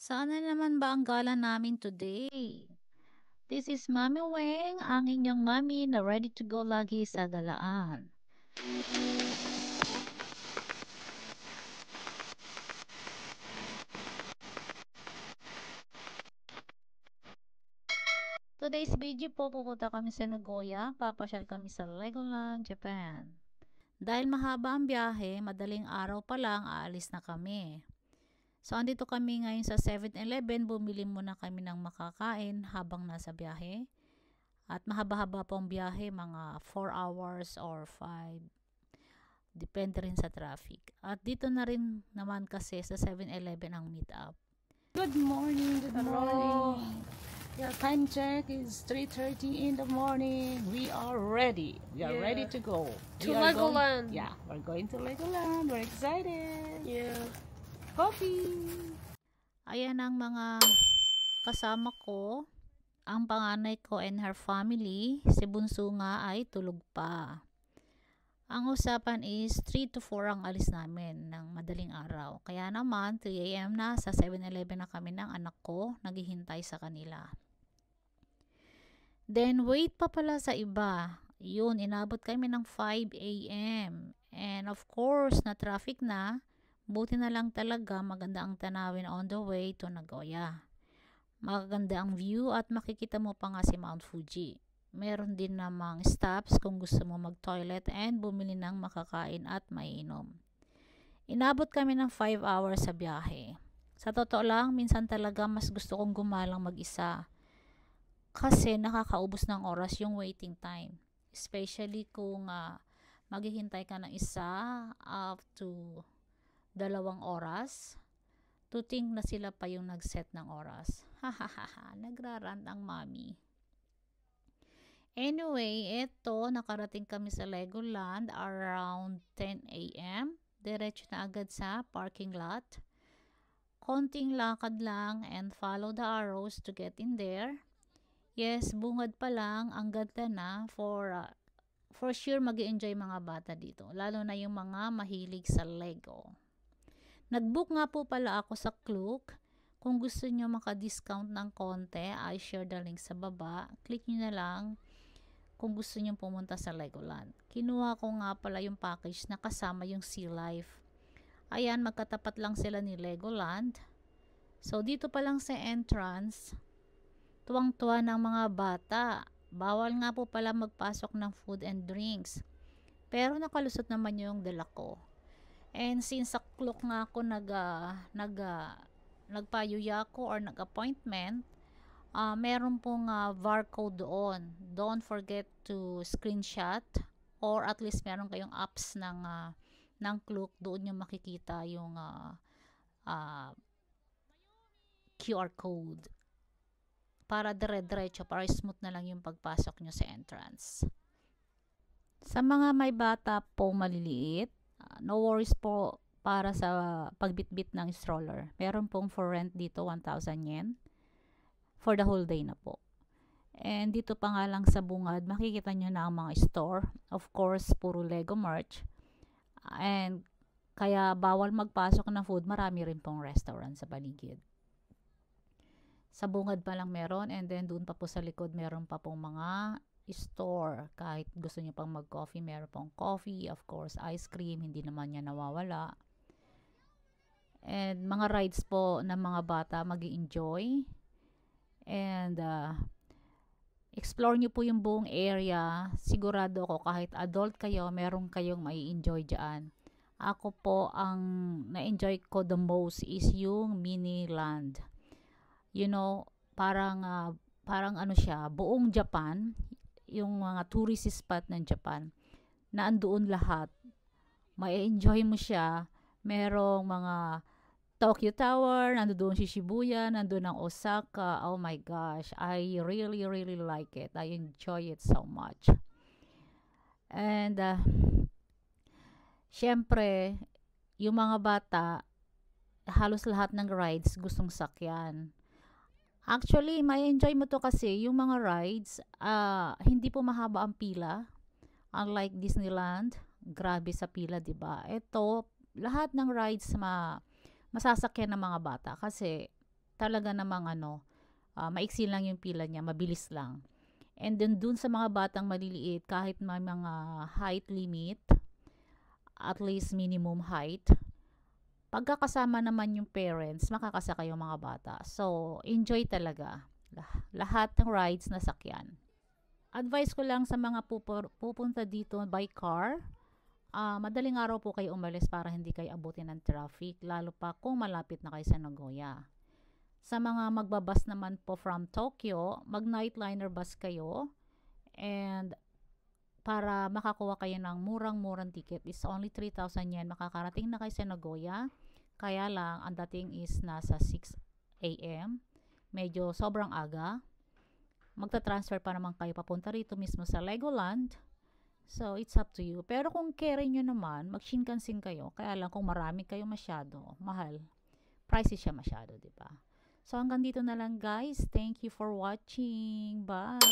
Saan na naman ba ang gala namin today? This is Mami Weng, ang inyong mami na ready to go lagi sa galaan. Today's video po, pupunta kami sa Nagoya. Papasyal kami sa Legoland, Japan. Dahil mahaba ang biyahe, madaling araw pa lang aalis na kami. So, andito kami ngayon sa 7-Eleven. Bumili muna kami ng makakain habang nasa biyahe. At mahaba-haba pong biyahe, mga 4 hours or 5. Depende rin sa traffic. At dito na rin naman kasi sa 7-Eleven ang meet up. Good morning, good Hello. morning. Your time check is 3:30 in the morning. We are ready. We are ready to go. To We are Legoland. We're going to Legoland. We're excited. Yeah. Coffee. Ayan ang mga kasama ko. Ang panganay ko and her family. Si Bunso nga ay tulog pa. Ang usapan is 3 to 4 ang alis namin ng madaling araw. Kaya naman 3 AM na sa 7-Eleven na kami ng anak ko, naghihintay sa kanila. Then wait pa pala sa iba. Yun, inabot kami ng 5 AM. And of course, na traffic na. Buti na lang talaga maganda ang tanawin on the way to Nagoya. Maganda ang view at makikita mo pa nga si Mount Fuji. Meron din namang stops kung gusto mo mag-toilet and bumili ng makakain at maiinom. Inabot kami ng 5 hours sa biyahe. Sa totoo lang, minsan talaga mas gusto kong gumalang mag-isa. Kasi nakakaubos ng oras yung waiting time. Especially kung maghihintay ka ng isa up to 2 oras. To think na sila pa yung nag-set ng oras. Hahaha, nagrarant ang mami. Anyway, eto, nakarating kami sa Legoland around 10 AM. Diretso na agad sa parking lot. Konting lakad lang and follow the arrows to get in there. Yes, bungad pa lang, ang ganda na for sure mag-i-enjoy mga bata dito. Lalo na yung mga mahilig sa Lego. Nag-book nga po pala ako sa Klook. Kung gusto nyo maka-discount ng konti, I share the link sa baba. Click nyo na lang kung gusto nyo pumunta sa Legoland. Kinuha ko nga pala yung package na kasama yung Sea Life. Ayan, magkatapat lang sila ni Legoland. So, dito pa lang sa entrance, tuwang-tuwa ng mga bata. Bawal nga po pala magpasok ng food and drinks. Pero nakalusot naman yung dala ko. And since sa Klook nga ako nagpayuya ko or nag-appointment, meron pong barcode doon. Don't forget to screenshot or at least meron kayong apps ng Klook. Doon yung makikita yung QR code. Para dire-diretso, para smooth na lang yung pagpasok nyo sa entrance. Sa mga may bata po maliliit, no worries po para sa pagbitbit ng stroller. Meron pong for rent dito 1,000 yen. For the whole day na po. And dito pa nga lang sa bungad, makikita nyo na ang mga store. Of course, puro Lego merch. And kaya bawal magpasok ng food. Marami rin pong restaurant sa paligid. Sa bungad pa lang meron. And then doon pa po sa likod, meron pa pong mga store. Kahit gusto nyo pang mag-coffee, meron pong coffee. Of course, ice cream. Hindi naman yan nawawala. And mga rides po ng mga bata mag-i-enjoy. And explore nyo po yung buong area. Sigurado ko kahit adult kayo, meron kayong mai-enjoy dyan. Ako po, ang na-enjoy ko the most is yung mini land. You know, parang ano siya, buong Japan, yung mga tourist spot ng Japan, na andoon lahat. Mai-enjoy mo siya. Merong mga Tokyo Tower, nandoon si Shibuya, nandoon ang Osaka. Oh my gosh, I really like it. I enjoy it so much. And syempre, yung mga bata, halos lahat ng rides gustong sakyan. Actually, may enjoy mo to kasi yung mga rides, hindi po mahaba ang pila. Unlike Disneyland, grabe sa pila, 'di ba? Ito, lahat ng rides masasakyan ng mga bata kasi talaga namang maiksi lang yung pila niya, mabilis lang. And then dun sa mga batang maliliit, kahit may mga height limit, at least minimum height, pagkakasama naman yung parents, makakasakay yung mga bata. So, enjoy talaga. Lahat ng rides na sakyan. Advice ko lang sa mga pupunta dito by car, madaling araw po kayo umalis para hindi kayo abutin ng traffic, lalo pa kung malapit na kayo sa Nagoya. Sa mga magbabas naman po from Tokyo, mag-nightliner bus kayo, and para makakuha kayo ng murang-murang ticket is only 3,000 yen. Makakarating na kayo sa Nagoya. Kaya lang, ang dating is nasa 6 a.m. Medyo sobrang aga. Magta-transfer pa naman kayo papunta rito mismo sa Legoland. So, it's up to you. Pero kung carry nyo naman, mag-Shinkansen kayo. Kaya lang, kung marami kayo masyado, mahal. Pricey siya masyado, di ba? So, hanggang dito na lang guys. Thank you for watching. Bye!